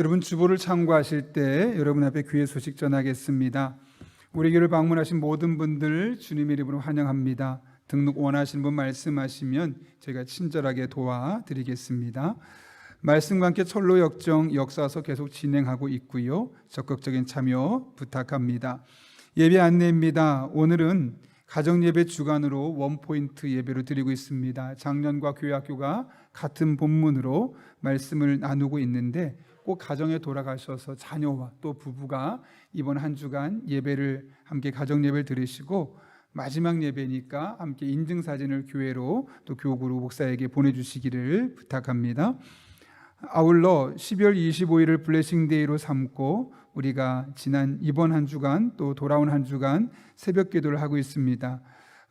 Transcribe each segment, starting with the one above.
여러분 주보를 참고하실 때 여러분 앞에 귀의 소식 전하겠습니다. 우리 교회를 방문하신 모든 분들 주님의 이름으로 환영합니다. 등록 원하시는 분 말씀하시면 제가 친절하게 도와드리겠습니다. 말씀과 함께 철로 역정 역사서 계속 진행하고 있고요. 적극적인 참여 부탁합니다. 예배 안내입니다. 오늘은 가정예배 주간으로 원포인트 예배로 드리고 있습니다. 작년과 교회학교가 같은 본문으로 말씀을 나누고 있는데 꼭 가정에 돌아가셔서 자녀와 또 부부가 이번 한 주간 예배를 함께 가정예배를 들으시고 마지막 예배니까 함께 인증사진을 교회로 또 교구로 목사에게 보내주시기를 부탁합니다. 아울러 12월 25일을 블레싱데이로 삼고 우리가 지난 이번 한 주간 또 돌아온 한 주간 새벽 기도를 하고 있습니다.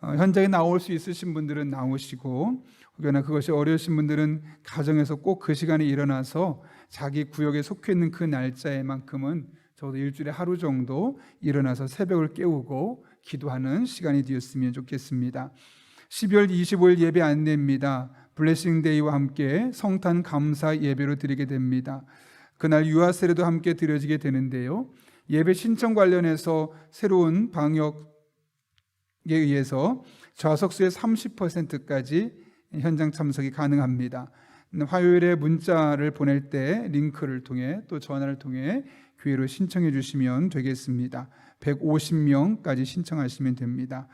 현장에 나올 수 있으신 분들은 나오시고 혹여나 그것이 어려우신 분들은 가정에서 꼭 그 시간에 일어나서 자기 구역에 속해 있는 그 날짜에만큼은 적어도 일주일에 하루 정도 일어나서 새벽을 깨우고 기도하는 시간이 되었으면 좋겠습니다. 12월 25일 예배 안내입니다. 블레싱데이와 함께 성탄 감사 예배로 드리게 됩니다. 그날 유아 세례도 함께 드려지게 되는데요. 예배 신청 관련해서 새로운 방역에 의해서 좌석수의 30%까지 현장 참석이 가능합니다. 화요일에 문자를 보낼 때 링크를 통해 또 전화를 통해 교회로 신청해 주시면 되겠습니다. 150명까지 신청하시면 됩니다.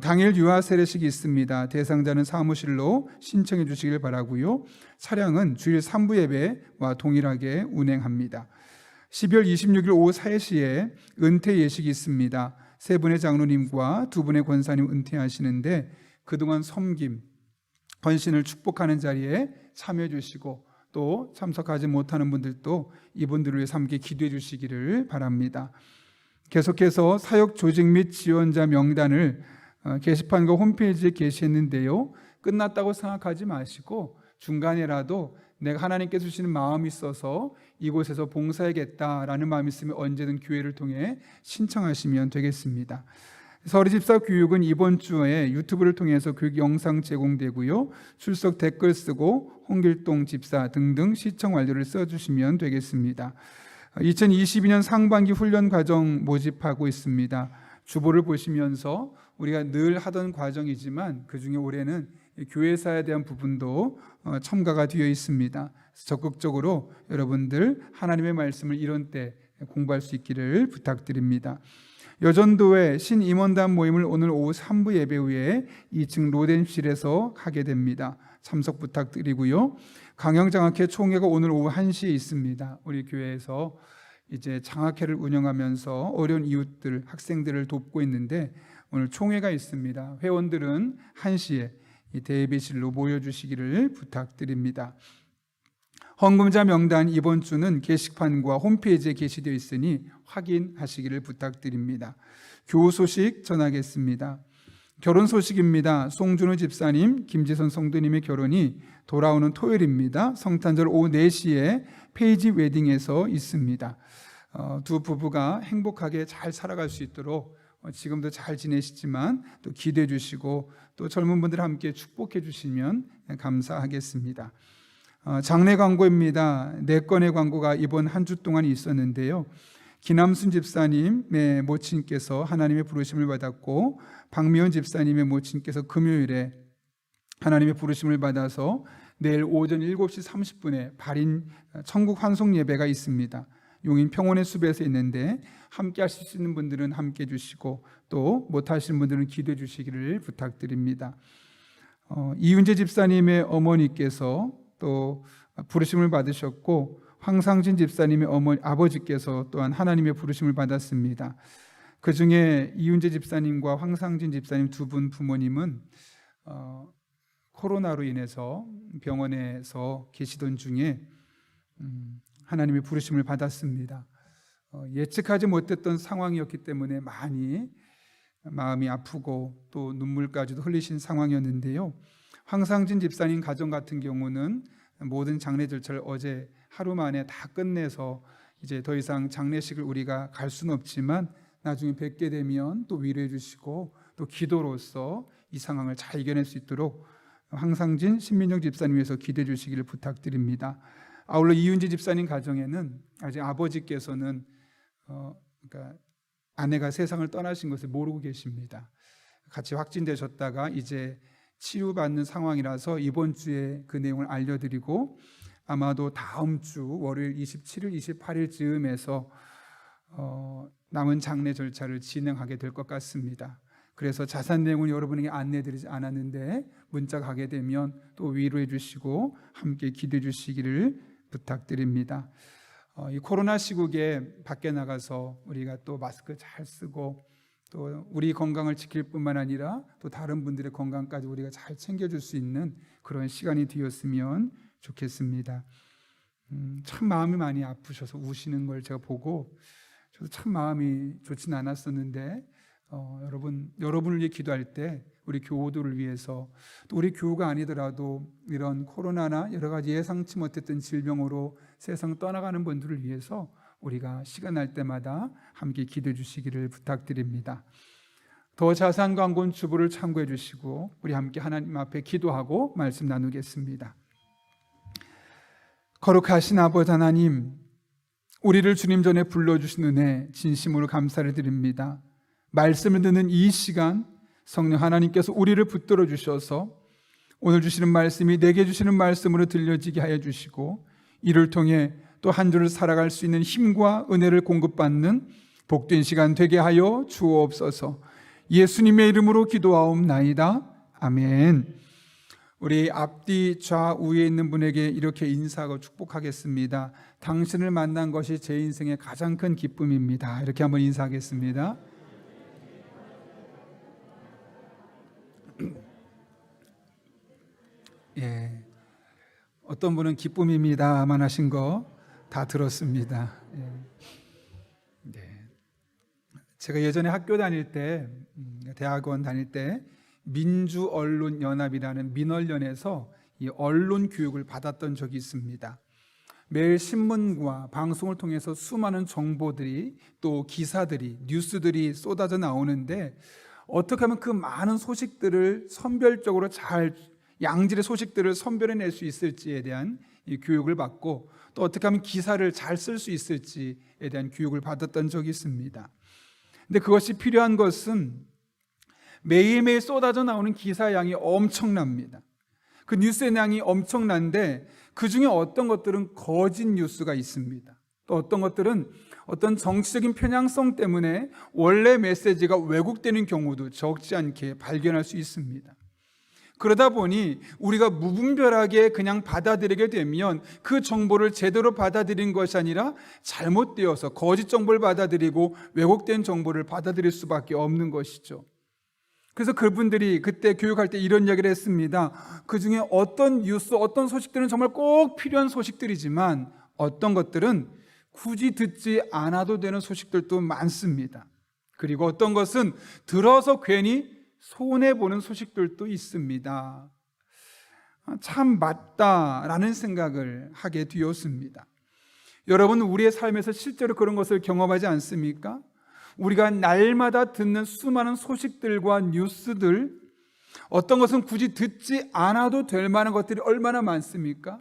당일 유아 세례식이 있습니다. 대상자는 사무실로 신청해 주시길 바라고요. 차량은 주일 3부 예배와 동일하게 운행합니다. 12월 26일 오후 4시에 은퇴 예식이 있습니다. 세 분의 장로님과 두 분의 권사님 은퇴하시는데 그동안 섬김, 헌신을 축복하는 자리에 참여해 주시고 또 참석하지 못하는 분들도 이분들을 위해서 함께 기도해 주시기를 바랍니다. 계속해서 사역 조직 및 지원자 명단을 게시판과 홈페이지에 게시했는데요. 끝났다고 생각하지 마시고 중간에라도 내가 하나님께서 주시는 마음이 있어서 이곳에서 봉사하겠다라는 마음이 있으면 언제든 교회를 통해 신청하시면 되겠습니다. 서리집사 교육은 이번 주에 유튜브를 통해서 교육 영상 제공되고요. 출석 댓글 쓰고 홍길동 집사 등등 시청 완료를 써주시면 되겠습니다. 2022년 상반기 훈련 과정 모집하고 있습니다. 주보를 보시면서 우리가 늘 하던 과정이지만 그중에 올해는 교회사에 대한 부분도 첨가가 되어 있습니다. 적극적으로 여러분들 하나님의 말씀을 이런 때 공부할 수 있기를 부탁드립니다. 여전도회 신임원단 모임을 오늘 오후 3부 예배 후에 2층 로덴실에서 하게 됩니다. 참석 부탁드리고요. 강영장학회 총회가 오늘 오후 1시에 있습니다. 우리 교회에서 이제 장학회를 운영하면서 어려운 이웃들, 학생들을 돕고 있는데 오늘 총회가 있습니다. 회원들은 1시에 이 대예배실로 모여주시기를 부탁드립니다. 헌금자 명단 이번 주는 게시판과 홈페이지에 게시되어 있으니 확인하시기를 부탁드립니다. 교우 소식 전하겠습니다. 결혼 소식입니다. 송준호 집사님, 김지선 성도님의 결혼이 돌아오는 토요일입니다. 성탄절 오후 4시에 페이지 웨딩에서 있습니다. 두 부부가 행복하게 잘 살아갈 수 있도록 지금도 잘 지내시지만 또 기대해 주시고 또 젊은 분들 함께 축복해 주시면 감사하겠습니다. 장례 광고입니다. 4건의 광고가 이번 한 주 동안 있었는데요. 기남순 집사님의 모친께서 하나님의 부르심을 받았고 박미연 집사님의 모친께서 금요일에 하나님의 부르심을 받아서 내일 오전 7시 30분에 발인 천국 환송 예배가 있습니다. 용인 평원의 숲에서 있는데 함께 하실 수 있는 분들은 함께 해주시고 또 못하시는 분들은 기도해 주시기를 부탁드립니다. 이윤재 집사님의 어머니께서 또 부르심을 받으셨고 황상진 집사님의 아버지께서 또한 하나님의 부르심을 받았습니다. 그 중에 이윤재 집사님과 황상진 집사님 두 분 부모님은 코로나로 인해서 병원에서 계시던 중에 하나님의 부르심을 받았습니다. 예측하지 못했던 상황이었기 때문에 많이 마음이 아프고 또 눈물까지도 흘리신 상황이었는데요. 황상진 집사님 가정 같은 경우는 모든 장례 절차를 어제 하루 만에 다 끝내서 이제 더 이상 장례식을 우리가 갈 수는 없지만 나중에 뵙게 되면 또 위로해 주시고 또 기도로서 이 상황을 잘 이겨낼 수 있도록 황상진 신민정 집사님 위해서 기도해 주시기를 부탁드립니다. 아울러 이윤지 집사님 가정에는 아직 아버지께서는 그러니까 아내가 세상을 떠나신 것을 모르고 계십니다. 같이 확진되셨다가 이제 치료받는 상황이라서 이번 주에 그 내용을 알려드리고 아마도 다음 주 월요일 27일, 28일 즈음에서 남은 장례 절차를 진행하게 될 것 같습니다. 그래서 자세한 내용은 여러분에게 안내드리지 않았는데 문자가 가게 되면 또 위로해 주시고 함께 기도해 주시기를 부탁드립니다. 이 코로나 시국에 밖에 나가서 우리가 또 마스크 잘 쓰고 또 우리 건강을 지킬 뿐만 아니라 또 다른 분들의 건강까지 우리가 잘 챙겨줄 수 있는 그런 시간이 되었으면 좋겠습니다. 참 마음이 많이 아프셔서 우시는 걸 제가 보고 저도 참 마음이 좋지는 않았었는데 여러분을 위해 기도할 때 우리 교우들을 위해서 또 우리 교우가 아니더라도 이런 코로나나 여러 가지 예상치 못했던 질병으로 세상 떠나가는 분들을 위해서 우리가 시간 날 때마다 함께 기도해 주시기를 부탁드립니다. 더 자세한 광고는 주보를 참고해 주시고 우리 함께 하나님 앞에 기도하고 말씀 나누겠습니다. 거룩하신 아버지 하나님, 우리를 주님 전에 불러주신 은혜 진심으로 감사를 드립니다. 말씀을 듣는 이 시간 성령 하나님께서 우리를 붙들어 주셔서 오늘 주시는 말씀이 내게 주시는 말씀으로 들려지게 하여 주시고 이를 통해 또 한 주를 살아갈 수 있는 힘과 은혜를 공급받는 복된 시간 되게 하여 주옵소서. 예수님의 이름으로 기도하옵나이다. 아멘. 우리 앞뒤 좌우에 있는 분에게 이렇게 인사하고 축복하겠습니다. 당신을 만난 것이 제 인생의 가장 큰 기쁨입니다. 이렇게 한번 인사하겠습니다. 예, 어떤 분은 기쁨입니다만 하신 거 다 들었습니다. 예. 네. 제가 예전에 학교 다닐 때, 대학원 다닐 때 민주언론연합이라는 민언련에서 이 언론 교육을 받았던 적이 있습니다. 매일 신문과 방송을 통해서 수많은 정보들이 또 기사들이 뉴스들이 쏟아져 나오는데 어떻게 하면 그 많은 소식들을 선별적으로 잘 양질의 소식들을 선별해낼 수 있을지에 대한 이 교육을 받고 또 어떻게 하면 기사를 잘 쓸 수 있을지에 대한 교육을 받았던 적이 있습니다. 근데 그것이 필요한 것은 매일매일 쏟아져 나오는 기사 양이 엄청납니다. 그 뉴스의 양이 엄청난데 그 중에 어떤 것들은 거짓 뉴스가 있습니다. 또 어떤 것들은 어떤 정치적인 편향성 때문에 원래 메시지가 왜곡되는 경우도 적지 않게 발견할 수 있습니다. 그러다 보니 우리가 무분별하게 그냥 받아들이게 되면 그 정보를 제대로 받아들인 것이 아니라 잘못되어서 거짓 정보를 받아들이고 왜곡된 정보를 받아들일 수밖에 없는 것이죠. 그래서 그분들이 그때 교육할 때 이런 이야기를 했습니다. 그 중에 어떤 뉴스, 어떤 소식들은 정말 꼭 필요한 소식들이지만 어떤 것들은 굳이 듣지 않아도 되는 소식들도 많습니다. 그리고 어떤 것은 들어서 괜히 손해보는 소식들도 있습니다. 참 맞다라는 생각을 하게 되었습니다. 여러분, 우리의 삶에서 실제로 그런 것을 경험하지 않습니까? 우리가 날마다 듣는 수많은 소식들과 뉴스들, 어떤 것은 굳이 듣지 않아도 될 만한 것들이 얼마나 많습니까?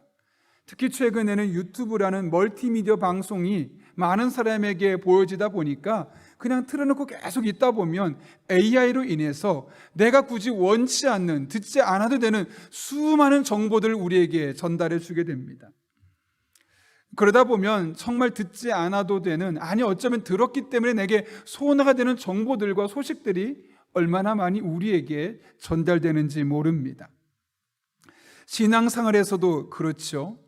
특히 최근에는 유튜브라는 멀티미디어 방송이 많은 사람에게 보여지다 보니까 그냥 틀어놓고 계속 있다 보면 AI로 인해서 내가 굳이 원치 않는, 듣지 않아도 되는 수많은 정보들을 우리에게 전달해 주게 됩니다. 그러다 보면 정말 듣지 않아도 되는, 아니 어쩌면 들었기 때문에 내게 손해가 되는 정보들과 소식들이 얼마나 많이 우리에게 전달되는지 모릅니다. 신앙생활에서도 그렇죠.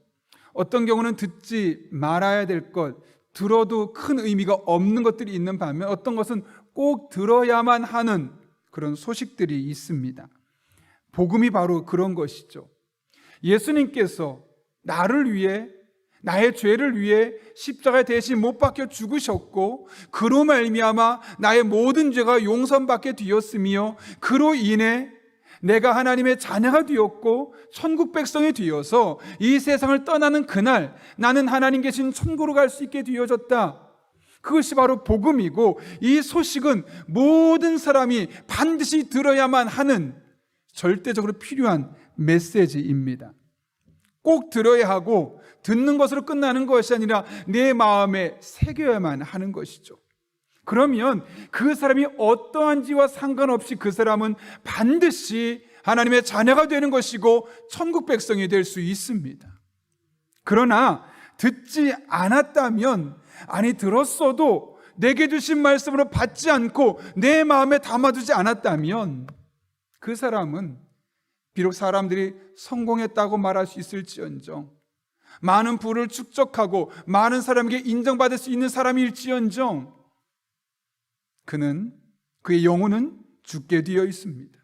어떤 경우는 듣지 말아야 될 것, 들어도 큰 의미가 없는 것들이 있는 반면 어떤 것은 꼭 들어야만 하는 그런 소식들이 있습니다. 복음이 바로 그런 것이죠. 예수님께서 나를 위해, 나의 죄를 위해 십자가에 대신 못 박혀 죽으셨고 그로 말미암아 나의 모든 죄가 용서받게 되었으며 그로 인해 내가 하나님의 자녀가 되었고 천국 백성이 되어서 이 세상을 떠나는 그날 나는 하나님 계신 천국으로 갈 수 있게 되어졌다. 그것이 바로 복음이고 이 소식은 모든 사람이 반드시 들어야만 하는 절대적으로 필요한 메시지입니다. 꼭 들어야 하고 듣는 것으로 끝나는 것이 아니라 내 마음에 새겨야만 하는 것이죠. 그러면 그 사람이 어떠한지와 상관없이 그 사람은 반드시 하나님의 자녀가 되는 것이고 천국 백성이 될 수 있습니다. 그러나 듣지 않았다면, 아니 들었어도 내게 주신 말씀으로 받지 않고 내 마음에 담아두지 않았다면 그 사람은 비록 사람들이 성공했다고 말할 수 있을지언정, 많은 부를 축적하고 많은 사람에게 인정받을 수 있는 사람일지언정, 그의 영혼은 죽게 되어 있습니다.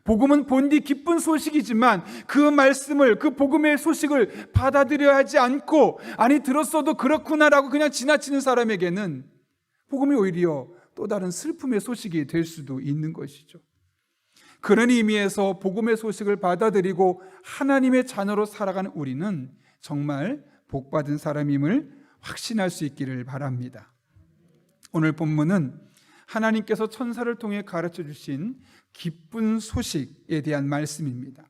복음은 본디 기쁜 소식이지만 그 말씀을, 그 복음의 소식을 받아들여야 하지 않고, 아니 들었어도 그렇구나라고 그냥 지나치는 사람에게는 복음이 오히려 또 다른 슬픔의 소식이 될 수도 있는 것이죠. 그런 의미에서 복음의 소식을 받아들이고 하나님의 자녀로 살아가는 우리는 정말 복받은 사람임을 확신할 수 있기를 바랍니다. 오늘 본문은 하나님께서 천사를 통해 가르쳐 주신 기쁜 소식에 대한 말씀입니다.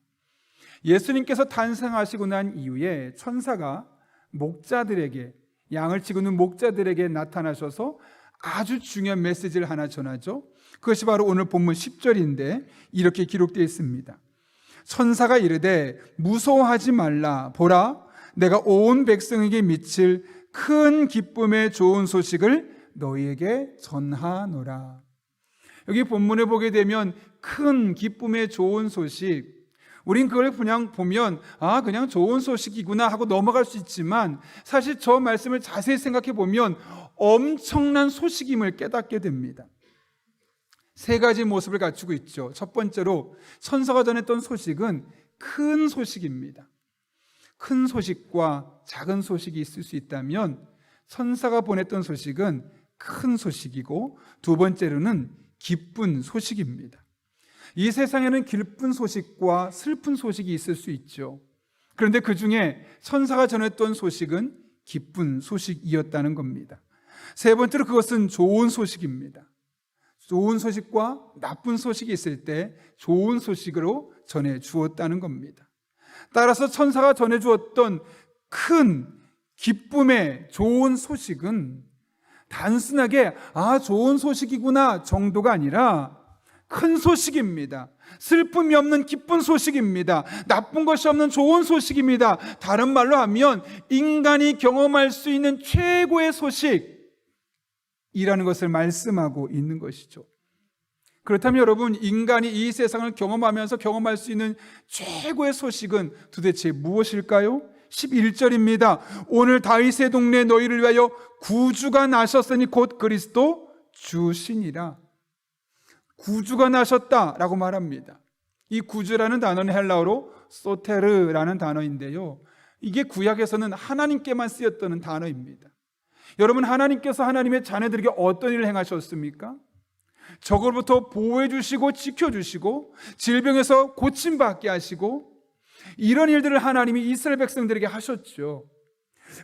예수님께서 탄생하시고 난 이후에 천사가 목자들에게, 양을 치고 있는 목자들에게 나타나셔서 아주 중요한 메시지를 하나 전하죠. 그것이 바로 오늘 본문 10절인데 이렇게 기록되어 있습니다. 천사가 이르되 무서워하지 말라. 보라, 내가 온 백성에게 미칠 큰 기쁨의 좋은 소식을 너희에게 전하노라. 여기 본문에 보게 되면 큰 기쁨의 좋은 소식, 우린 그걸 그냥 보면 그냥 좋은 소식이구나 하고 넘어갈 수 있지만, 사실 저 말씀을 자세히 생각해 보면 엄청난 소식임을 깨닫게 됩니다. 세 가지 모습을 갖추고 있죠. 첫 번째로 천사가 전했던 소식은 큰 소식입니다. 큰 소식과 작은 소식이 있을 수 있다면 천사가 보냈던 소식은 큰 소식이고, 두 번째로는 기쁜 소식입니다. 이 세상에는 기쁜 소식과 슬픈 소식이 있을 수 있죠. 그런데 그 중에 천사가 전했던 소식은 기쁜 소식이었다는 겁니다. 세 번째로 그것은 좋은 소식입니다. 좋은 소식과 나쁜 소식이 있을 때 좋은 소식으로 전해 주었다는 겁니다. 따라서 천사가 전해 주었던 큰 기쁨의 좋은 소식은 단순하게 좋은 소식이구나 정도가 아니라 큰 소식입니다. 슬픔이 없는 기쁜 소식입니다. 나쁜 것이 없는 좋은 소식입니다. 다른 말로 하면 인간이 경험할 수 있는 최고의 소식이라는 것을 말씀하고 있는 것이죠. 그렇다면 여러분, 인간이 이 세상을 경험하면서 경험할 수 있는 최고의 소식은 도대체 무엇일까요? 11절입니다. 오늘 다윗의 동네 너희를 위하여 구주가 나셨으니 곧 그리스도 주시니라. 구주가 나셨다라고 말합니다. 이 구주라는 단어는 헬라어로 소테르라는 단어인데요, 이게 구약에서는 하나님께만 쓰였던 단어입니다. 여러분, 하나님께서 하나님의 자녀들에게 어떤 일을 행하셨습니까? 적으로부터 보호해 주시고 지켜주시고 질병에서 고침받게 하시고, 이런 일들을 하나님이 이스라엘 백성들에게 하셨죠.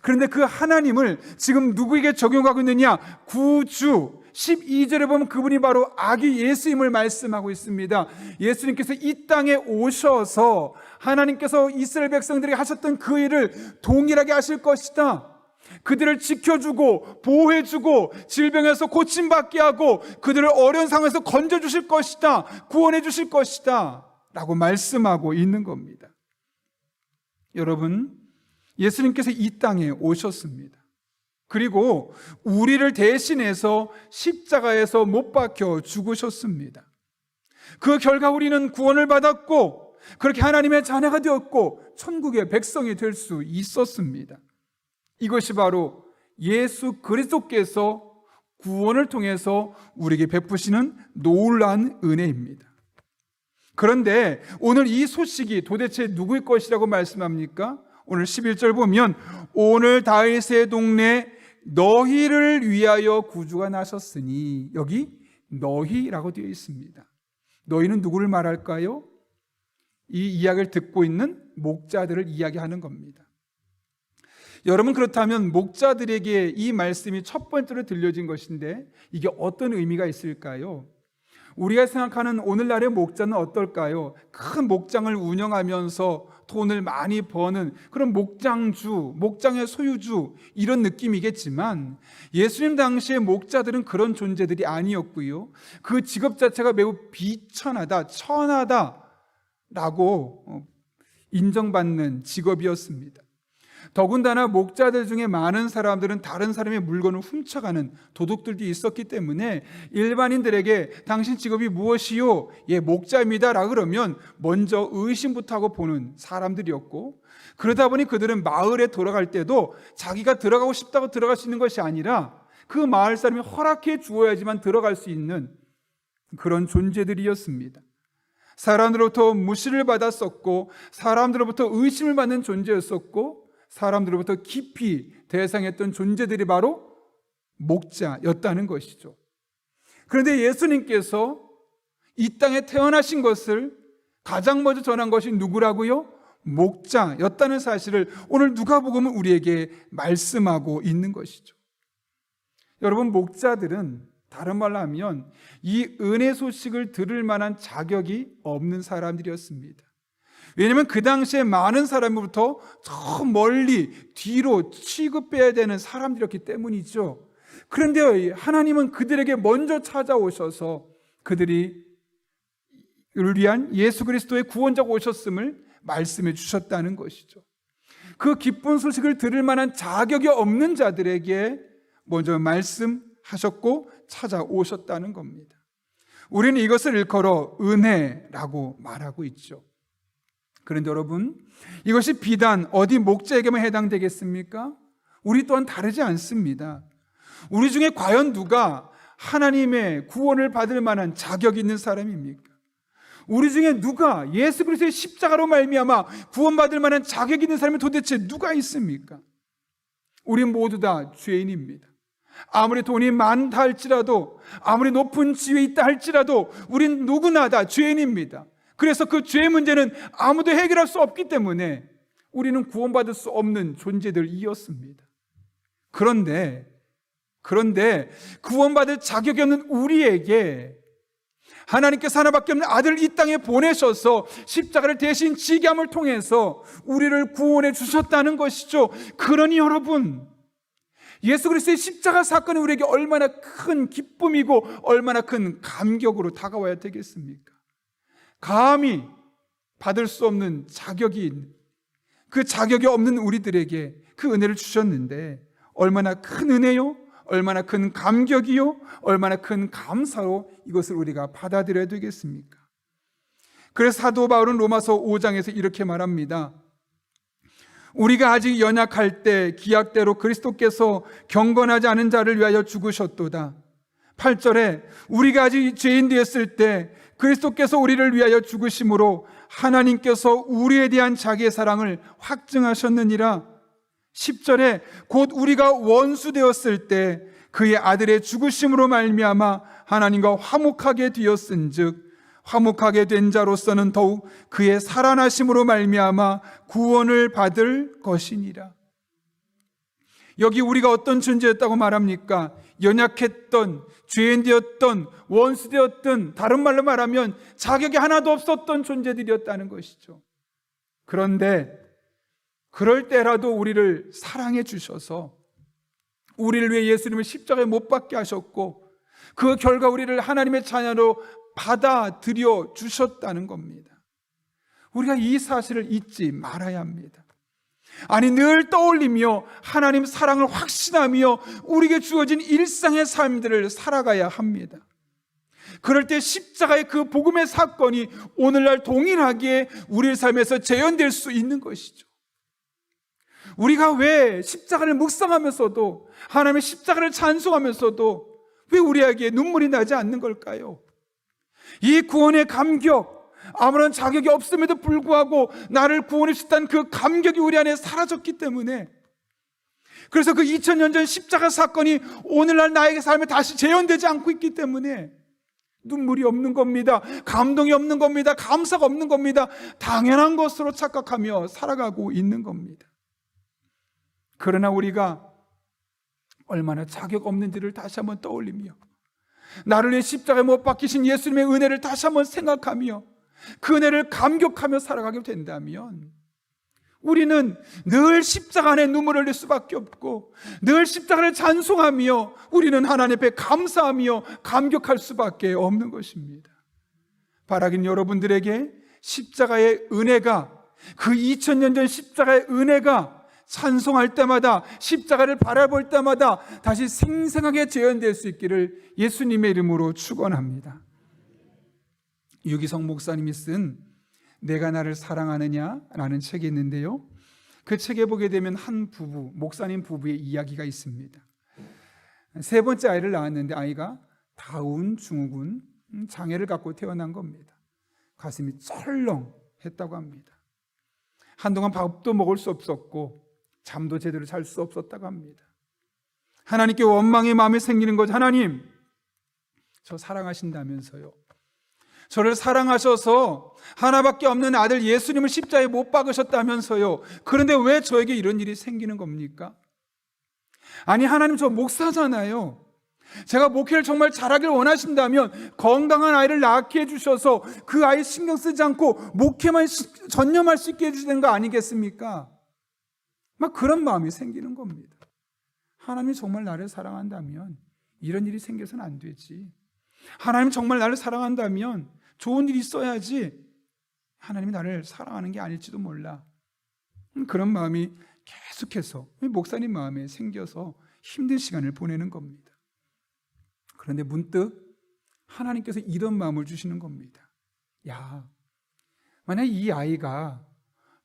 그런데 그 하나님을 지금 누구에게 적용하고 있느냐? 구주. 12절에 보면 그분이 바로 아기 예수임을 말씀하고 있습니다. 예수님께서 이 땅에 오셔서 하나님께서 이스라엘 백성들에게 하셨던 그 일을 동일하게 하실 것이다. 그들을 지켜주고 보호해주고 질병에서 고침받게 하고 그들을 어려운 상황에서 건져주실 것이다, 구원해 주실 것이다 라고 말씀하고 있는 겁니다. 여러분, 예수님께서 이 땅에 오셨습니다. 그리고 우리를 대신해서 십자가에서 못 박혀 죽으셨습니다. 그 결과 우리는 구원을 받았고 그렇게 하나님의 자녀가 되었고 천국의 백성이 될 수 있었습니다. 이것이 바로 예수 그리스도께서 구원을 통해서 우리에게 베푸시는 놀라운 은혜입니다. 그런데 오늘 이 소식이 도대체 누구의 것이라고 말씀합니까? 오늘 11절 보면 오늘 다윗의 동네 너희를 위하여 구주가 나셨으니, 여기 너희라고 되어 있습니다. 너희는 누구를 말할까요? 이 이야기를 듣고 있는 목자들을 이야기하는 겁니다. 여러분, 그렇다면 목자들에게 이 말씀이 첫 번째로 들려진 것인데 이게 어떤 의미가 있을까요? 우리가 생각하는 오늘날의 목자는 어떨까요? 큰 목장을 운영하면서 돈을 많이 버는 그런 목장주, 목장의 소유주 이런 느낌이겠지만 예수님 당시의 목자들은 그런 존재들이 아니었고요. 그 직업 자체가 매우 비천하다, 천하다라고 인정받는 직업이었습니다. 더군다나 목자들 중에 많은 사람들은 다른 사람의 물건을 훔쳐가는 도둑들도 있었기 때문에 일반인들에게 당신 직업이 무엇이요? 예, 목자입니다 라고 그러면 먼저 의심부터 하고 보는 사람들이었고, 그러다 보니 그들은 마을에 돌아갈 때도 자기가 들어가고 싶다고 들어갈 수 있는 것이 아니라 그 마을 사람이 허락해 주어야지만 들어갈 수 있는 그런 존재들이었습니다. 사람들로부터 무시를 받았었고, 사람들로부터 의심을 받는 존재였었고, 사람들로부터 깊이 대상했던 존재들이 바로 목자였다는 것이죠. 그런데 예수님께서 이 땅에 태어나신 것을 가장 먼저 전한 것이 누구라고요? 목자였다는 사실을 오늘 누가복음은 우리에게 말씀하고 있는 것이죠. 여러분, 목자들은 다른 말로 하면 이 은혜 소식을 들을 만한 자격이 없는 사람들이었습니다. 왜냐하면 그 당시에 많은 사람으로부터 저 멀리 뒤로 취급해야 되는 사람들이었기 때문이죠. 그런데 하나님은 그들에게 먼저 찾아오셔서 그들이 위한 예수 그리스도의 구원자가 오셨음을 말씀해 주셨다는 것이죠. 그 기쁜 소식을 들을 만한 자격이 없는 자들에게 먼저 말씀하셨고 찾아오셨다는 겁니다. 우리는 이것을 일컬어 은혜라고 말하고 있죠. 그런데 여러분, 이것이 비단 어디 목자에게만 해당되겠습니까? 우리 또한 다르지 않습니다. 우리 중에 과연 누가 하나님의 구원을 받을 만한 자격이 있는 사람입니까? 우리 중에 누가 예수 그리스도의 십자가로 말미암아 구원받을 만한 자격이 있는 사람이 도대체 누가 있습니까? 우리 모두 다 죄인입니다. 아무리 돈이 많다 할지라도, 아무리 높은 지위에 있다 할지라도 우린 누구나 다 죄인입니다. 그래서 그 죄의 문제는 아무도 해결할 수 없기 때문에 우리는 구원받을 수 없는 존재들이었습니다. 그런데 구원받을 자격이 없는 우리에게 하나님께서 하나밖에 없는 아들을 이 땅에 보내셔서 십자가를 대신 지게 함을 통해서 우리를 구원해 주셨다는 것이죠. 그러니 여러분, 예수 그리스도의 십자가 사건이 우리에게 얼마나 큰 기쁨이고 얼마나 큰 감격으로 다가와야 되겠습니까? 감히 받을 수 없는 자격이 있는, 그 자격이 없는 우리들에게 그 은혜를 주셨는데 얼마나 큰 은혜요, 얼마나 큰 감격이요, 얼마나 큰 감사로 이것을 우리가 받아들여야 되겠습니까? 그래서 사도 바울은 로마서 5장에서 이렇게 말합니다. 우리가 아직 연약할 때 기약대로 그리스도께서 경건하지 않은 자를 위하여 죽으셨도다. 8절에 우리가 아직 죄인 되었을 때 그리스도께서 우리를 위하여 죽으심으로 하나님께서 우리에 대한 자기의 사랑을 확증하셨느니라. 10절에 곧 우리가 원수 되었을 때 그의 아들의 죽으심으로 말미암아 하나님과 화목하게 되었은즉 화목하게 된 자로서는 더욱 그의 살아나심으로 말미암아 구원을 받을 것이니라. 여기 우리가 어떤 존재였다고 말합니까? 연약했던, 죄인되었던, 원수되었던, 다른 말로 말하면 자격이 하나도 없었던 존재들이었다는 것이죠. 그런데 그럴 때라도 우리를 사랑해 주셔서 우리를 위해 예수님을 십자가에 못 박게 하셨고 그 결과 우리를 하나님의 자녀로 받아들여 주셨다는 겁니다. 우리가 이 사실을 잊지 말아야 합니다. 아니, 늘 떠올리며 하나님 사랑을 확신하며 우리에게 주어진 일상의 삶들을 살아가야 합니다. 그럴 때 십자가의 그 복음의 사건이 오늘날 동일하게 우리 삶에서 재현될 수 있는 것이죠. 우리가 왜 십자가를 묵상하면서도, 하나님의 십자가를 찬송하면서도 왜 우리에게 눈물이 나지 않는 걸까요? 이 구원의 감격, 아무런 자격이 없음에도 불구하고 나를 구원해 주셨다는 그 감격이 우리 안에 사라졌기 때문에, 그래서 그 2000년 전 십자가 사건이 오늘날 나에게 삶에 다시 재현되지 않고 있기 때문에 눈물이 없는 겁니다. 감동이 없는 겁니다. 감사가 없는 겁니다. 당연한 것으로 착각하며 살아가고 있는 겁니다. 그러나 우리가 얼마나 자격 없는지를 다시 한번 떠올리며 나를 위해 십자가에 못 박히신 예수님의 은혜를 다시 한번 생각하며 그 은혜를 감격하며 살아가게 된다면 우리는 늘 십자가 안에 눈물을 흘릴 수밖에 없고 늘 십자가를 찬송하며 우리는 하나님 앞에 감사하며 감격할 수밖에 없는 것입니다. 바라긴 여러분들에게 십자가의 은혜가, 그 2000년 전 십자가의 은혜가 찬송할 때마다, 십자가를 바라볼 때마다 다시 생생하게 재현될 수 있기를 예수님의 이름으로 축원합니다. 유기성 목사님이 쓴 내가 나를 사랑하느냐라는 책이 있는데요, 그 책에 보게 되면 한 부부, 목사님 부부의 이야기가 있습니다. 세 번째 아이를 낳았는데 아이가 다운 증후군 장애를 갖고 태어난 겁니다. 가슴이 썰렁했다고 합니다. 한동안 밥도 먹을 수 없었고 잠도 제대로 잘 수 없었다고 합니다. 하나님께 원망의 마음이 생기는 거죠. 하나님, 저 사랑하신다면서요, 저를 사랑하셔서 하나밖에 없는 아들 예수님을 십자가에 못 박으셨다면서요, 그런데 왜 저에게 이런 일이 생기는 겁니까? 아니, 하나님, 저 목사잖아요. 제가 목회를 정말 잘하길 원하신다면 건강한 아이를 낳게 해주셔서 그 아이 신경 쓰지 않고 목회만 전념할 수 있게 해주시는 거 아니겠습니까? 막 그런 마음이 생기는 겁니다. 하나님이 정말 나를 사랑한다면 이런 일이 생겨서는 안 되지. 하나님 정말 나를 사랑한다면 좋은 일이 있어야지. 하나님이 나를 사랑하는 게 아닐지도 몰라. 그런 마음이 계속해서 목사님 마음에 생겨서 힘든 시간을 보내는 겁니다. 그런데 문득 하나님께서 이런 마음을 주시는 겁니다. 야, 만약 이 아이가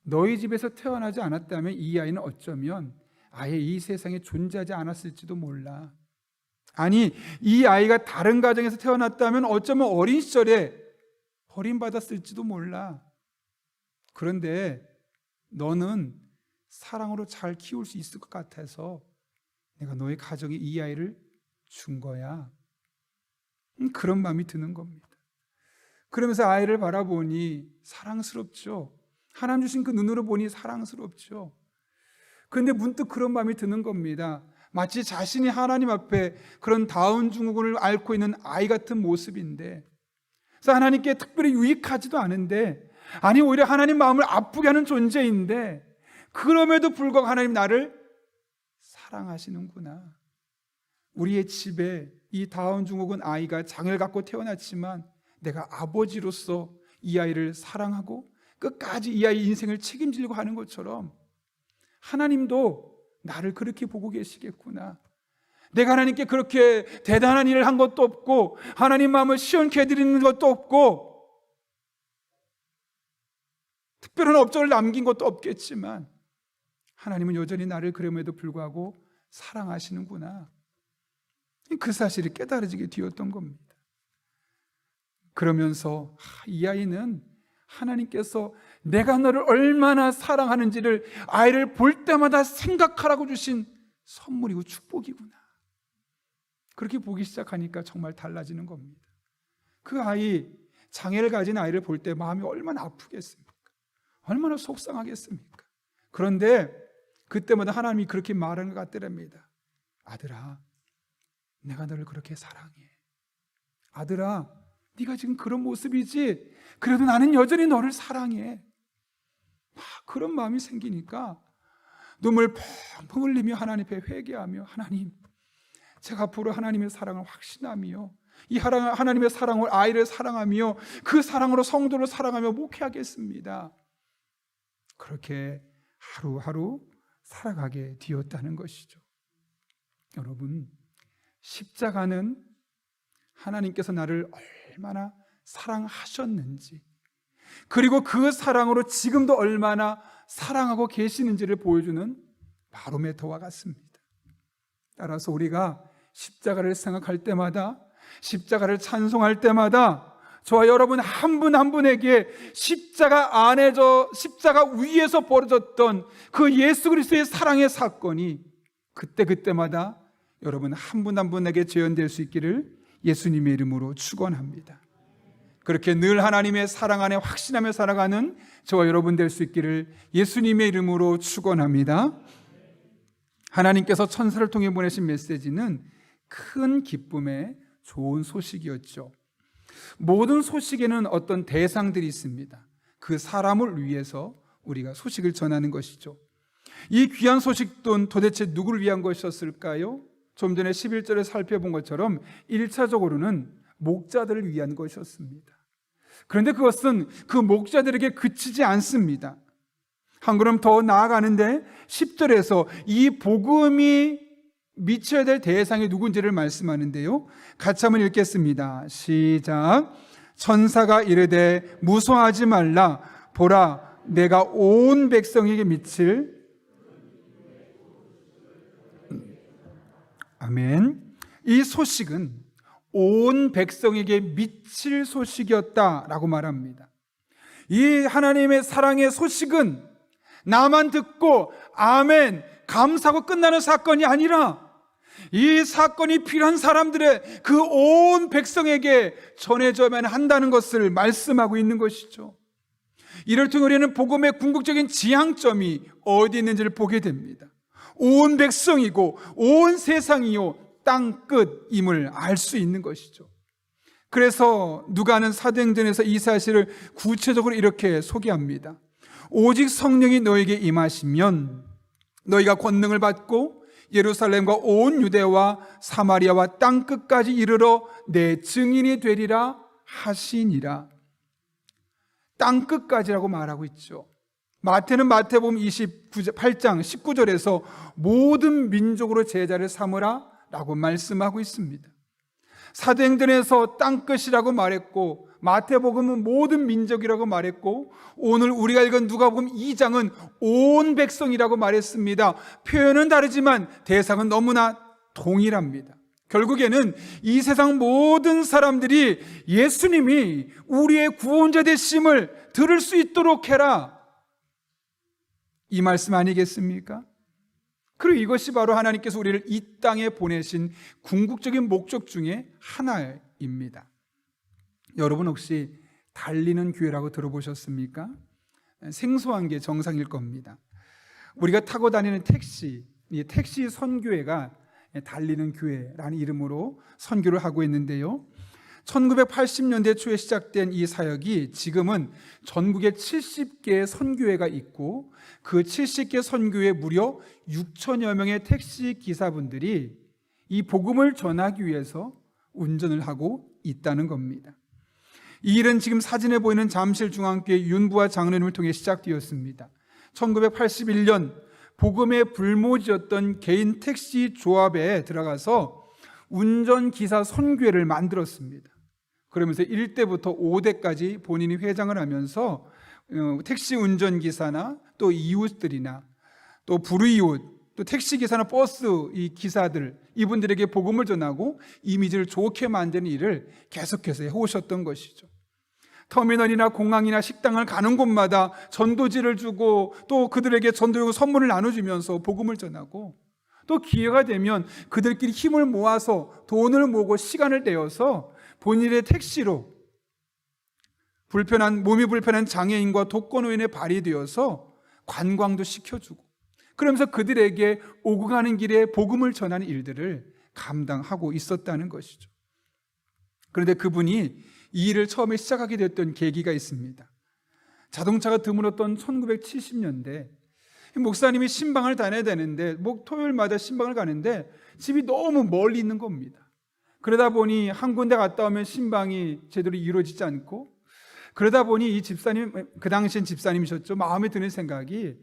너희 집에서 태어나지 않았다면 이 아이는 어쩌면 아예 이 세상에 존재하지 않았을지도 몰라. 아니, 이 아이가 다른 가정에서 태어났다면 어쩌면 어린 시절에 버림받았을지도 몰라. 그런데 너는 사랑으로 잘 키울 수 있을 것 같아서 내가 너의 가정에 이 아이를 준 거야. 그런 마음이 드는 겁니다. 그러면서 아이를 바라보니 사랑스럽죠. 하나님 주신 그 눈으로 보니 사랑스럽죠. 그런데 문득 그런 마음이 드는 겁니다. 마치 자신이 하나님 앞에 그런 다운 증후군을 앓고 있는 아이 같은 모습인데, 그래서 하나님께 특별히 유익하지도 않은데, 아니 오히려 하나님 마음을 아프게 하는 존재인데, 그럼에도 불구하고 하나님 나를 사랑하시는구나. 우리의 집에 이 다운 증후군 아이가 장애를 갖고 태어났지만 내가 아버지로서 이 아이를 사랑하고 끝까지 이 아이 인생을 책임지려고 하는 것처럼 하나님도 나를 그렇게 보고 계시겠구나. 내가 하나님께 그렇게 대단한 일을 한 것도 없고 하나님 마음을 시원케 해드리는 것도 없고 특별한 업적을 남긴 것도 없겠지만 하나님은 여전히 나를 그럼에도 불구하고 사랑하시는구나. 그 사실이 깨달아지게 되었던 겁니다. 그러면서 이 아이는 하나님께서 내가 너를 얼마나 사랑하는지를 아이를 볼 때마다 생각하라고 주신 선물이고 축복이구나. 그렇게 보기 시작하니까 정말 달라지는 겁니다. 그 아이, 장애를 가진 아이를 볼 때 마음이 얼마나 아프겠습니까? 얼마나 속상하겠습니까? 그런데 그때마다 하나님이 그렇게 말하는 것 같더랍니다. 아들아, 내가 너를 그렇게 사랑해. 아들아, 네가 지금 그런 모습이지? 그래도 나는 여전히 너를 사랑해. 그런 마음이 생기니까 눈물 펑펑 흘리며 하나님 앞에 회개하며, 하나님, 제가 앞으로 하나님의 사랑을 확신하며 이 하나님의 사랑을, 아이를 사랑하며 그 사랑으로 성도를 사랑하며 목회하겠습니다. 그렇게 하루하루 살아가게 되었다는 것이죠. 여러분, 십자가는 하나님께서 나를 얼마나 사랑하셨는지, 그리고 그 사랑으로 지금도 얼마나 사랑하고 계시는지를 보여주는 바로메터와 같습니다. 따라서 우리가 십자가를 생각할 때마다, 십자가를 찬송할 때마다 저와 여러분 한 분 한 분에게 십자가 안에서, 십자가 위에서 벌어졌던 그 예수 그리스도의 사랑의 사건이 그때마다 여러분 한 분 한 분에게 재현될 수 있기를 예수님의 이름으로 축원합니다. 그렇게 늘 하나님의 사랑 안에 확신하며 살아가는 저와 여러분 될 수 있기를 예수님의 이름으로 축원합니다. 하나님께서 천사를 통해 보내신 메시지는 큰 기쁨의 좋은 소식이었죠. 모든 소식에는 어떤 대상들이 있습니다. 그 사람을 위해서 우리가 소식을 전하는 것이죠. 이 귀한 소식은 도대체 누구를 위한 것이었을까요? 좀 전에 11절에 살펴본 것처럼 1차적으로는 목자들을 위한 것이었습니다. 그런데 그것은 그 목자들에게 그치지 않습니다. 한 걸음 더 나아가는데 10절에서 이 복음이 미쳐야 될 대상이 누군지를 말씀하는데요. 같이 한번 읽겠습니다. 시작. 천사가 이르되 무서워하지 말라. 보라, 내가 온 백성에게 미칠 아멘. 이 소식은 온 백성에게 미칠 소식이었다라고 말합니다. 이 하나님의 사랑의 소식은 나만 듣고 아멘 감사하고 끝나는 사건이 아니라 이 사건이 필요한 사람들의 그 온 백성에게 전해져야만 한다는 것을 말씀하고 있는 것이죠. 이를 통해 우리는 복음의 궁극적인 지향점이 어디 있는지를 보게 됩니다. 온 백성이고 온 세상이요 땅 끝임을 알 수 있는 것이죠. 그래서 누가는 사도행전에서 이 사실을 구체적으로 이렇게 소개합니다. 오직 성령이 너에게 임하시면 너희가 권능을 받고 예루살렘과 온 유대와 사마리아와 땅 끝까지 이르러 내 증인이 되리라 하시니라. 땅 끝까지라고 말하고 있죠. 마태는 마태복음 28장 19절에서 모든 민족으로 제자를 삼으라 라고 말씀하고 있습니다. 사도행전에서 땅끝이라고 말했고 마태복음은 모든 민족이라고 말했고 오늘 우리가 읽은 누가복음 2장은 온 백성이라고 말했습니다. 표현은 다르지만 대상은 너무나 동일합니다. 결국에는 이 세상 모든 사람들이 예수님이 우리의 구원자 되심을 들을 수 있도록 해라, 이 말씀 아니겠습니까? 그리고 이것이 바로 하나님께서 우리를 이 땅에 보내신 궁극적인 목적 중에 하나입니다. 여러분 혹시 달리는 교회라고 들어보셨습니까? 생소한 게 정상일 겁니다. 우리가 타고 다니는 택시, 이 택시 선교회가 달리는 교회라는 이름으로 선교를 하고 있는데요. 1980년대 초에 시작된 이 사역이 지금은 전국에 70개의 선교회가 있고 그 70개 선교회 무려 6천여 명의 택시 기사분들이 이 복음을 전하기 위해서 운전을 하고 있다는 겁니다. 이 일은 지금 사진에 보이는 잠실중앙교회 윤부아 장로님을 통해 시작되었습니다. 1981년 복음의 불모지였던 개인 택시 조합에 들어가서 운전기사 선교회를 만들었습니다. 그러면서 1대부터 5대까지 본인이 회장을 하면서 택시 운전기사나 또 이웃들이나 또 불이웃, 또 택시기사나 버스 이 기사들, 이분들에게 복음을 전하고 이미지를 좋게 만드는 일을 계속해서 해오셨던 것이죠. 터미널이나 공항이나 식당을 가는 곳마다 전도지를 주고 또 그들에게 전도용 선물을 나눠주면서 복음을 전하고 또 기회가 되면 그들끼리 힘을 모아서 돈을 모으고 시간을 내어서 본인의 택시로 몸이 불편한 장애인과 독거노인에 발휘되어서 관광도 시켜주고 그러면서 그들에게 오고 가는 길에 복음을 전하는 일들을 감당하고 있었다는 것이죠. 그런데 그분이 이 일을 처음에 시작하게 됐던 계기가 있습니다. 자동차가 드물었던 1970년대 목사님이 신방을 다녀야 되는데 토요일마다 신방을 가는데 집이 너무 멀리 있는 겁니다. 그러다 보니 한 군데 갔다 오면 신방이 제대로 이루어지지 않고 그러다 보니 이 집사님, 그 당시엔 집사님이셨죠. 마음에 드는 생각이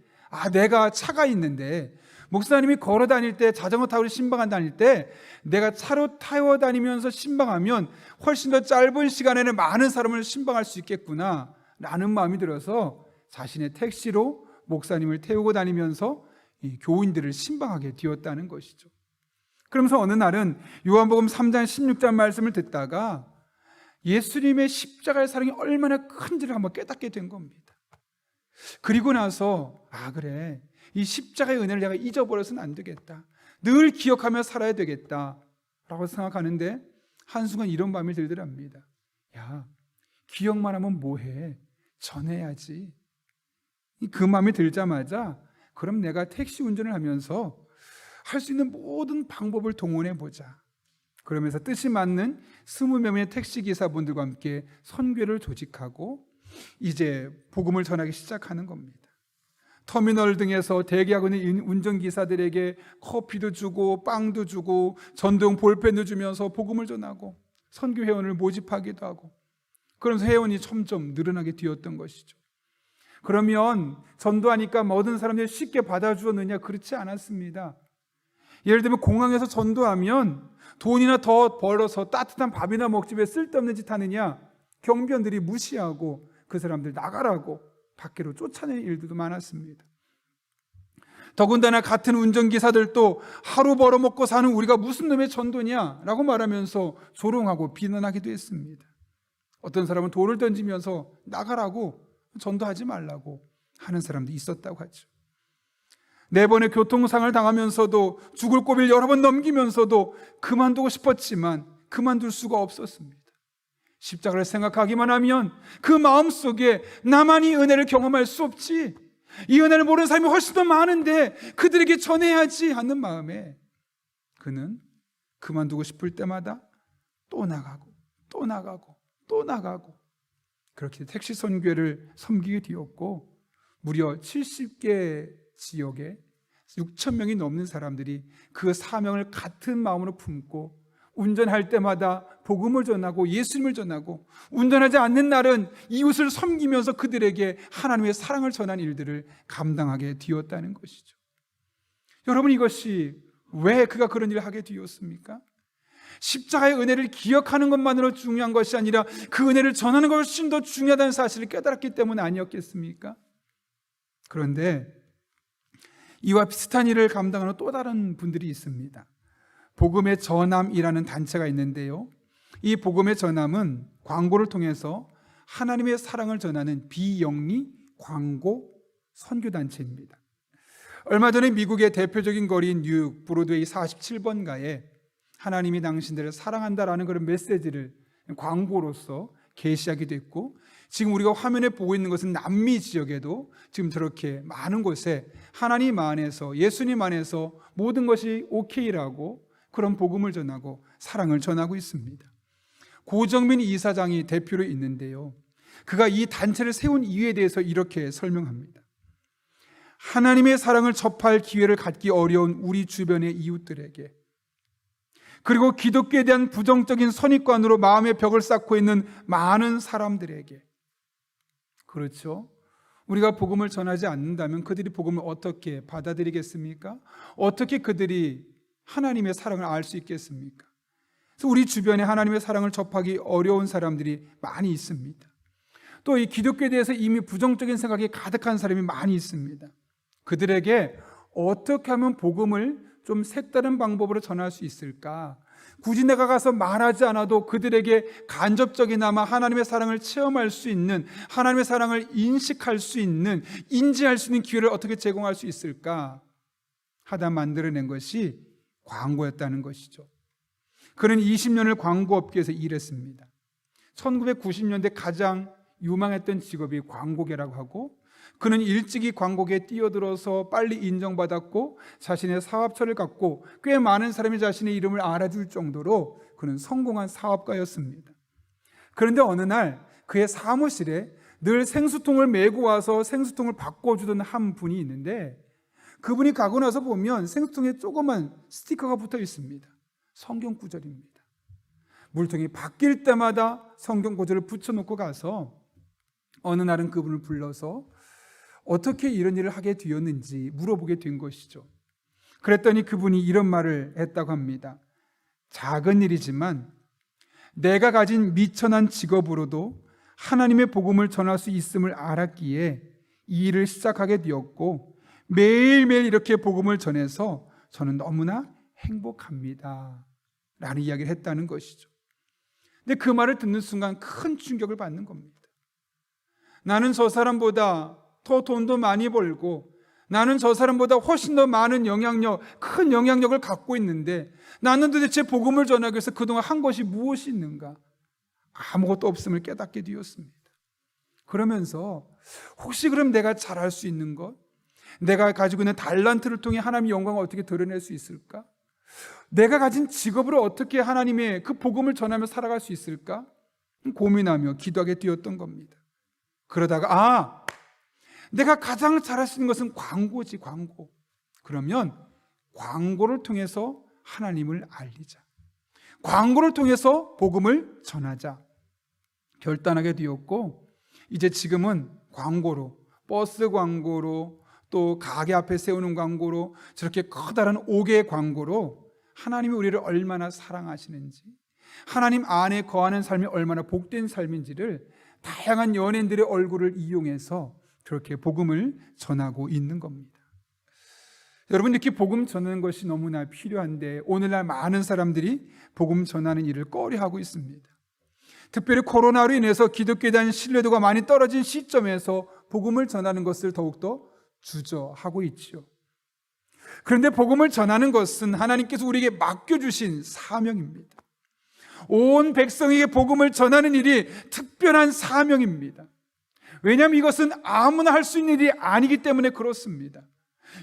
내가 차가 있는데 목사님이 걸어 다닐 때 자전거 타고 신방 다닐 때 내가 차로 타고 다니면서 신방하면 훨씬 더 짧은 시간에는 많은 사람을 신방할 수 있겠구나 라는 마음이 들어서 자신의 택시로 목사님을 태우고 다니면서 이 교인들을 신방하게 되었다는 것이죠. 그러면서 어느 날은 요한복음 3장 16절 말씀을 듣다가 예수님의 십자가의 사랑이 얼마나 큰지를 한번 깨닫게 된 겁니다. 그리고 나서 그래, 이 십자가의 은혜를 내가 잊어버려서는 안 되겠다, 늘 기억하며 살아야 되겠다 라고 생각하는데 한순간 이런 마음이 들더랍니다. 기억만 하면 뭐해, 전해야지. 그 마음이 들자마자 그럼 내가 택시 운전을 하면서 할 수 있는 모든 방법을 동원해 보자. 그러면서 뜻이 맞는 20명의 택시기사분들과 함께 선교를 조직하고 이제 복음을 전하기 시작하는 겁니다. 터미널 등에서 대기하고 있는 운전기사들에게 커피도 주고 빵도 주고 전도용 볼펜도 주면서 복음을 전하고 선교 회원을 모집하기도 하고, 그러면서 회원이 점점 늘어나게 되었던 것이죠. 그러면 전도하니까 모든 사람들이 쉽게 받아주었느냐? 그렇지 않았습니다. 예를 들면 공항에서 전도하면 돈이나 더 벌어서 따뜻한 밥이나 먹지 왜 쓸데없는 짓 하느냐? 경비원들이 무시하고 그 사람들 나가라고 밖으로 쫓아내는 일들도 많았습니다. 더군다나 같은 운전기사들도 하루 벌어먹고 사는 우리가 무슨 놈의 전도냐? 라고 말하면서 조롱하고 비난하기도 했습니다. 어떤 사람은 돌을 던지면서 나가라고, 전도하지 말라고 하는 사람도 있었다고 하죠. 4번의 교통상을 당하면서도 죽을 고비를 여러 번 넘기면서도 그만두고 싶었지만 그만둘 수가 없었습니다. 십자가를 생각하기만 하면 그 마음속에 나만이 은혜를 경험할 수 없지, 이 은혜를 모르는 사람이 훨씬 더 많은데 그들에게 전해야지 하는 마음에 그는 그만두고 싶을 때마다 또 나가고 또 나가고 또 나가고, 그렇게 택시 선교회를 섬기게 되었고, 무려 70개 지역에 6천 명이 넘는 사람들이 그 사명을 같은 마음으로 품고 운전할 때마다 복음을 전하고 예수님을 전하고, 운전하지 않는 날은 이웃을 섬기면서 그들에게 하나님의 사랑을 전하는 일들을 감당하게 되었다는 것이죠. 여러분, 이것이 왜 그가 그런 일을 하게 되었습니까? 십자가의 은혜를 기억하는 것만으로 중요한 것이 아니라 그 은혜를 전하는 것이 훨씬 더 중요하다는 사실을 깨달았기 때문 아니었겠습니까? 그런데 이와 비슷한 일을 감당하는 또 다른 분들이 있습니다. 복음의 전함이라는 단체가 있는데요, 이 복음의 전함은 광고를 통해서 하나님의 사랑을 전하는 비영리 광고 선교단체입니다. 얼마 전에 미국의 대표적인 거리인 뉴욕 브로드웨이 47번가에 하나님이 당신들을 사랑한다라는 그런 메시지를 광고로서 게시하기도 했고, 지금 우리가 화면에 보고 있는 것은 남미 지역에도 지금 저렇게 많은 곳에 하나님 안에서, 예수님 안에서 모든 것이 오케이라고 그런 복음을 전하고 사랑을 전하고 있습니다. 고정민 이사장이 대표로 있는데요, 그가 이 단체를 세운 이유에 대해서 이렇게 설명합니다. 하나님의 사랑을 접할 기회를 갖기 어려운 우리 주변의 이웃들에게, 그리고 기독교에 대한 부정적인 선입관으로 마음의 벽을 쌓고 있는 많은 사람들에게, 그렇죠? 우리가 복음을 전하지 않는다면 그들이 복음을 어떻게 받아들이겠습니까? 어떻게 그들이 하나님의 사랑을 알 수 있겠습니까? 그래서 우리 주변에 하나님의 사랑을 접하기 어려운 사람들이 많이 있습니다. 또 이 기독교에 대해서 이미 부정적인 생각이 가득한 사람이 많이 있습니다. 그들에게 어떻게 하면 복음을 좀 색다른 방법으로 전할 수 있을까? 굳이 내가 가서 말하지 않아도 그들에게 간접적이나마 하나님의 사랑을 체험할 수 있는, 하나님의 사랑을 인식할 수 있는, 인지할 수 있는 기회를 어떻게 제공할 수 있을까 하다 만들어낸 것이 광고였다는 것이죠. 그는 20년을 광고업계에서 일했습니다. 1990년대 가장 유망했던 직업이 광고계라고 하고, 그는 일찍이 광고계에 뛰어들어서 빨리 인정받았고 자신의 사업처를 갖고 꽤 많은 사람이 자신의 이름을 알아줄 정도로 그는 성공한 사업가였습니다. 그런데 어느 날 그의 사무실에 늘 생수통을 메고 와서 생수통을 바꿔주던 한 분이 있는데, 그분이 가고 나서 보면 생수통에 조그만 스티커가 붙어 있습니다. 성경 구절입니다. 물통이 바뀔 때마다 성경 구절을 붙여놓고 가서 어느 날은 그분을 불러서 어떻게 이런 일을 하게 되었는지 물어보게 된 것이죠. 그랬더니 그분이 이런 말을 했다고 합니다. 작은 일이지만 내가 가진 미천한 직업으로도 하나님의 복음을 전할 수 있음을 알았기에 이 일을 시작하게 되었고, 매일매일 이렇게 복음을 전해서 저는 너무나 행복합니다 라는 이야기를 했다는 것이죠. 근데 그 말을 듣는 순간 큰 충격을 받는 겁니다. 나는 저 사람보다 더 돈도 많이 벌고, 나는 저 사람보다 훨씬 더 많은 영향력, 큰 영향력을 갖고 있는데 나는 도대체 복음을 전하기 위해서 그동안 한 것이 무엇이 있는가? 아무것도 없음을 깨닫게 되었습니다. 그러면서 혹시 그럼 내가 잘할 수 있는 것, 내가 가지고 있는 달란트를 통해 하나님의 영광을 어떻게 드러낼 수 있을까? 내가 가진 직업으로 어떻게 하나님의 그 복음을 전하며 살아갈 수 있을까? 고민하며 기도하게 되었던 겁니다. 그러다가 내가 가장 잘할 수 있는 것은 광고지, 광고. 그러면 광고를 통해서 하나님을 알리자. 광고를 통해서 복음을 전하자. 결단하게 되었고, 이제 지금은 광고로, 버스 광고로, 또 가게 앞에 세우는 광고로, 저렇게 커다란 5개의 광고로 하나님이 우리를 얼마나 사랑하시는지, 하나님 안에 거하는 삶이 얼마나 복된 삶인지를 다양한 연예인들의 얼굴을 이용해서 그렇게 복음을 전하고 있는 겁니다. 여러분, 이렇게 복음 전하는 것이 너무나 필요한데 오늘날 많은 사람들이 복음 전하는 일을 꺼려하고 있습니다. 특별히 코로나로 인해서 기독교에 대한 신뢰도가 많이 떨어진 시점에서 복음을 전하는 것을 더욱더 주저하고 있죠. 그런데 복음을 전하는 것은 하나님께서 우리에게 맡겨주신 사명입니다. 온 백성에게 복음을 전하는 일이 특별한 사명입니다. 왜냐하면 이것은 아무나 할 수 있는 일이 아니기 때문에 그렇습니다.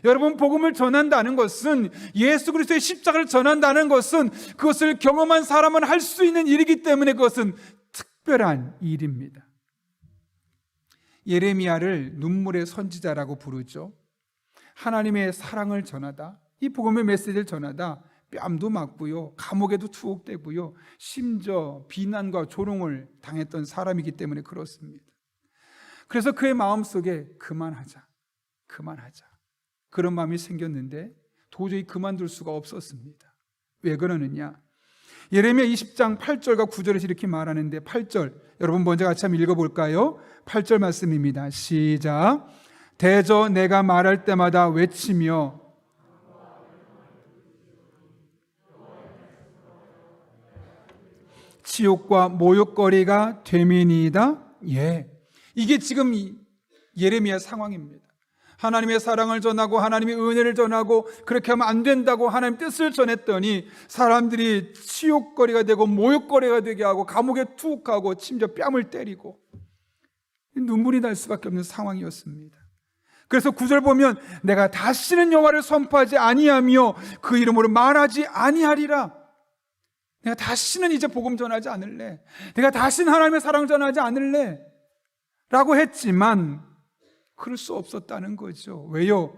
여러분, 복음을 전한다는 것은, 예수 그리스도의 십자가를 전한다는 것은 그것을 경험한 사람은 할 수 있는 일이기 때문에 그것은 특별한 일입니다. 예레미야를 눈물의 선지자라고 부르죠. 하나님의 사랑을 전하다, 이 복음의 메시지를 전하다 뺨도 맞고요, 감옥에도 투옥되고요, 심지어 비난과 조롱을 당했던 사람이기 때문에 그렇습니다. 그래서 그의 마음속에 그만하자 그런 마음이 생겼는데 도저히 그만둘 수가 없었습니다. 왜 그러느냐? 예레미야 20장 8절과 9절에서 이렇게 말하는데, 8절 여러분 먼저 같이 한번 읽어볼까요? 8절 말씀입니다. 시작. 대저 내가 말할 때마다 외치며 치욕과 모욕거리가 되미니이다. 예, 이게 지금 예레미야 상황입니다. 하나님의 사랑을 전하고 하나님의 은혜를 전하고 그렇게 하면 안 된다고 하나님 뜻을 전했더니 사람들이 치욕거리가 되고 모욕거리가 되게 하고 감옥에 투옥하고 심지어 뺨을 때리고 눈물이 날 수밖에 없는 상황이었습니다. 그래서 9절 보면 내가 다시는 여호와를 선포하지 아니하며 그 이름으로 말하지 아니하리라. 내가 다시는 이제 복음 전하지 않을래, 내가 다시는 하나님의 사랑 전하지 않을래 라고 했지만 그럴 수 없었다는 거죠. 왜요?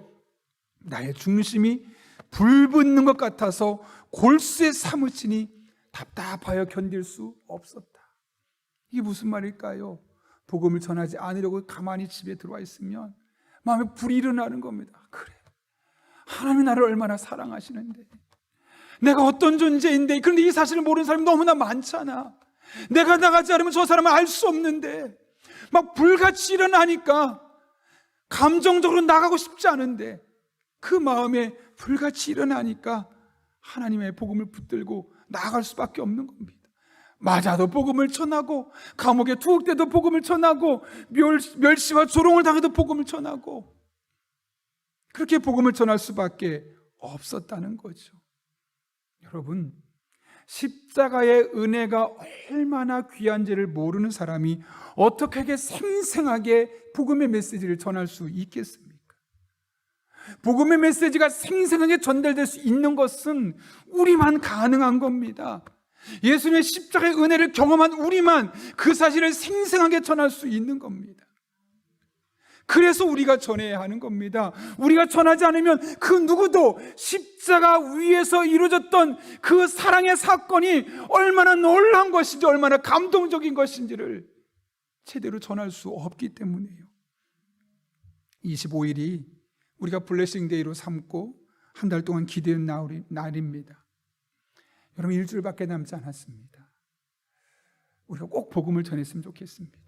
나의 중심이 불붙는 것 같아서 골수에 사무치니 답답하여 견딜 수 없었다. 이게 무슨 말일까요? 복음을 전하지 않으려고 가만히 집에 들어와 있으면 마음에 불이 일어나는 겁니다. 그래, 하나님이 나를 얼마나 사랑하시는데, 내가 어떤 존재인데, 그런데 이 사실을 모르는 사람이 너무나 많잖아. 내가 나가지 않으면 저 사람은 알 수 없는데, 막 불같이 일어나니까 감정적으로 나가고 싶지 않은데 그 마음에 불같이 일어나니까 하나님의 복음을 붙들고 나아갈 수밖에 없는 겁니다. 맞아도 복음을 전하고, 감옥에 투옥돼도 복음을 전하고, 멸시와 조롱을 당해도 복음을 전하고, 그렇게 복음을 전할 수밖에 없었다는 거죠. 여러분, 십자가의 은혜가 얼마나 귀한지를 모르는 사람이 어떻게 생생하게 복음의 메시지를 전할 수 있겠습니까? 복음의 메시지가 생생하게 전달될 수 있는 것은 우리만 가능한 겁니다. 예수님의 십자가의 은혜를 경험한 우리만 그 사실을 생생하게 전할 수 있는 겁니다. 그래서 우리가 전해야 하는 겁니다. 우리가 전하지 않으면 그 누구도 십자가 위에서 이루어졌던 그 사랑의 사건이 얼마나 놀라운 것인지, 얼마나 감동적인 것인지를 제대로 전할 수 없기 때문이에요. 25일이 우리가 블레싱 데이로 삼고 한 달 동안 기대는 날입니다. 여러분, 일주일밖에 남지 않았습니다. 우리가 꼭 복음을 전했으면 좋겠습니다.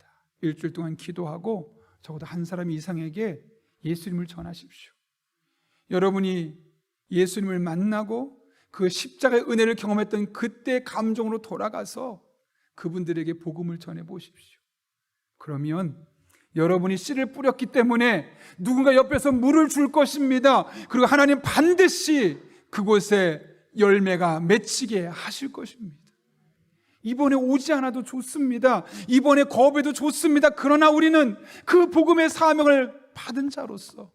일주일 동안 기도하고 적어도 한 사람 이상에게 예수님을 전하십시오. 여러분이 예수님을 만나고 그 십자가의 은혜를 경험했던 그때 감정으로 돌아가서 그분들에게 복음을 전해 보십시오. 그러면 여러분이 씨를 뿌렸기 때문에 누군가 옆에서 물을 줄 것입니다. 그리고 하나님 반드시 그곳에 열매가 맺히게 하실 것입니다. 이번에 오지 않아도 좋습니다. 이번에 거부해도 좋습니다. 그러나 우리는 그 복음의 사명을 받은 자로서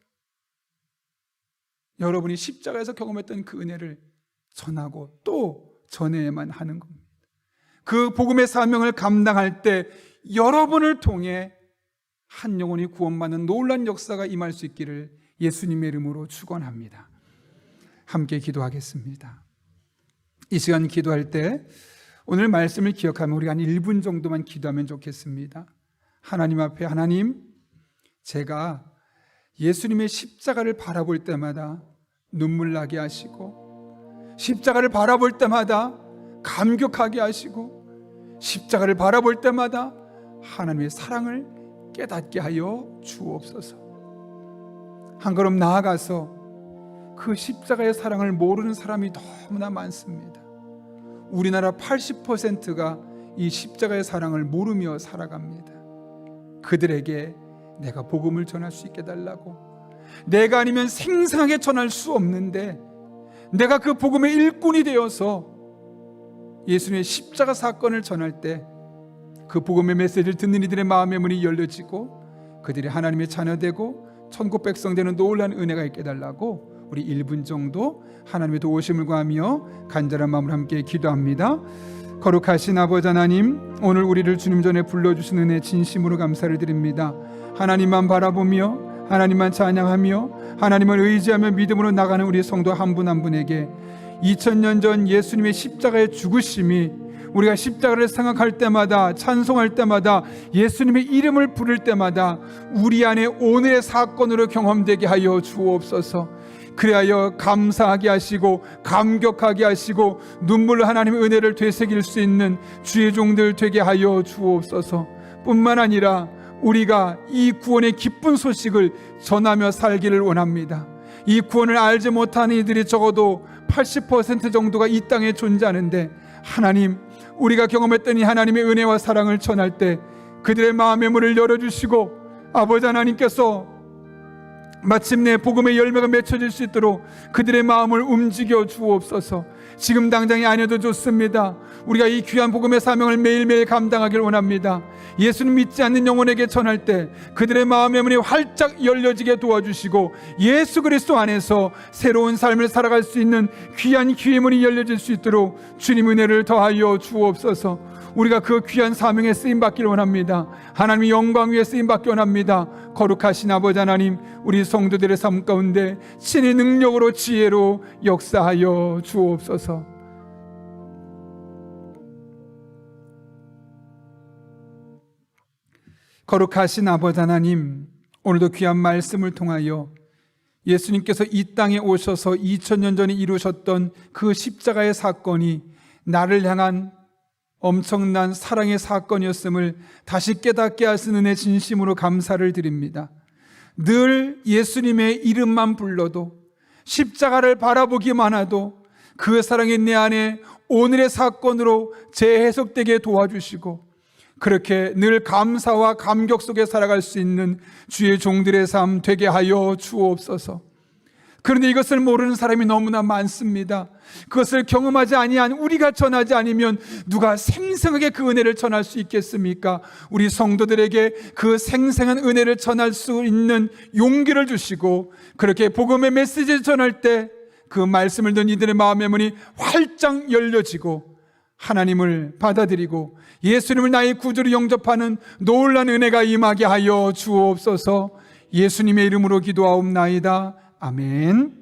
여러분이 십자가에서 경험했던 그 은혜를 전하고 또 전해야만 하는 겁니다. 그 복음의 사명을 감당할 때 여러분을 통해 한 영혼이 구원받는 놀라운 역사가 임할 수 있기를 예수님의 이름으로 축원합니다. 함께 기도하겠습니다. 이 시간 기도할 때 오늘 말씀을 기억하면 우리가 한 1분 정도만 기도하면 좋겠습니다. 하나님 앞에, 하나님, 제가 예수님의 십자가를 바라볼 때마다 눈물 나게 하시고, 십자가를 바라볼 때마다 감격하게 하시고, 십자가를 바라볼 때마다 하나님의 사랑을 깨닫게 하여 주옵소서. 한 걸음 나아가서 그 십자가의 사랑을 모르는 사람이 너무나 많습니다. 우리나라 80%가 이 십자가의 사랑을 모르며 살아갑니다. 그들에게 내가 복음을 전할 수 있게 달라고, 내가 아니면 생생하게 전할 수 없는데 내가 그 복음의 일꾼이 되어서 예수님의 십자가 사건을 전할 때 그 복음의 메시지를 듣는 이들의 마음의 문이 열려지고 그들이 하나님의 자녀되고 천국 백성 되는 놀라운 은혜가 있게 달라고 우리 1분 정도 하나님의 도우심을 구하며 간절한 마음으로 함께 기도합니다. 거룩하신 아버지 하나님, 오늘 우리를 주님 전에 불러주신 은혜 진심으로 감사를 드립니다. 하나님만 바라보며 하나님만 찬양하며 하나님을 의지하며 믿음으로 나가는 우리 성도 한 분 한 분에게 2000년 전 예수님의 십자가의 죽으심이 우리가 십자가를 생각할 때마다, 찬송할 때마다, 예수님의 이름을 부를 때마다 우리 안에 오늘의 사건으로 경험되게 하여 주옵소서. 그리하여 감사하게 하시고 감격하게 하시고 눈물로 하나님의 은혜를 되새길 수 있는 주의 종들 되게 하여 주옵소서. 뿐만 아니라 우리가 이 구원의 기쁜 소식을 전하며 살기를 원합니다. 이 구원을 알지 못하는 이들이 적어도 80% 정도가 이 땅에 존재하는데, 하나님, 우리가 경험했던 이 하나님의 은혜와 사랑을 전할 때 그들의 마음의 문을 열어주시고, 아버지 하나님께서 마침내 복음의 열매가 맺혀질 수 있도록 그들의 마음을 움직여 주옵소서. 지금 당장이 아니어도 좋습니다. 우리가 이 귀한 복음의 사명을 매일매일 감당하길 원합니다. 예수님 믿지 않는 영혼에게 전할 때 그들의 마음의 문이 활짝 열려지게 도와주시고, 예수 그리스도 안에서 새로운 삶을 살아갈 수 있는 귀한 기회의 문이 열려질 수 있도록 주님 은혜를 더하여 주옵소서. 우리가 그 귀한 사명에 쓰임받기를 원합니다. 하나님의 영광 위에 쓰임받기 원합니다. 거룩하신 아버지 하나님, 우리 성도들의 삶 가운데 친히 능력으로 지혜로 역사하여 주옵소서. 거룩하신 아버지 하나님, 오늘도 귀한 말씀을 통하여 예수님께서 이 땅에 오셔서 2000년 전에 이루셨던 그 십자가의 사건이 나를 향한 엄청난 사랑의 사건이었음을 다시 깨닫게 하시는 은혜 진심으로 감사를 드립니다. 늘 예수님의 이름만 불러도, 십자가를 바라보기만 해도 그 사랑이 내 안에 오늘의 사건으로 재해석되게 도와주시고, 그렇게 늘 감사와 감격 속에 살아갈 수 있는 주의 종들의 삶 되게 하여 주옵소서. 그런데 이것을 모르는 사람이 너무나 많습니다. 그것을 경험하지 아니한 우리가 전하지 않으면 누가 생생하게 그 은혜를 전할 수 있겠습니까? 우리 성도들에게 그 생생한 은혜를 전할 수 있는 용기를 주시고, 그렇게 복음의 메시지를 전할 때 그 말씀을 듣는 이들의 마음의 문이 활짝 열려지고 하나님을 받아들이고 예수님을 나의 구주로 영접하는 놀라운 은혜가 임하게 하여 주옵소서. 예수님의 이름으로 기도하옵나이다. 아멘.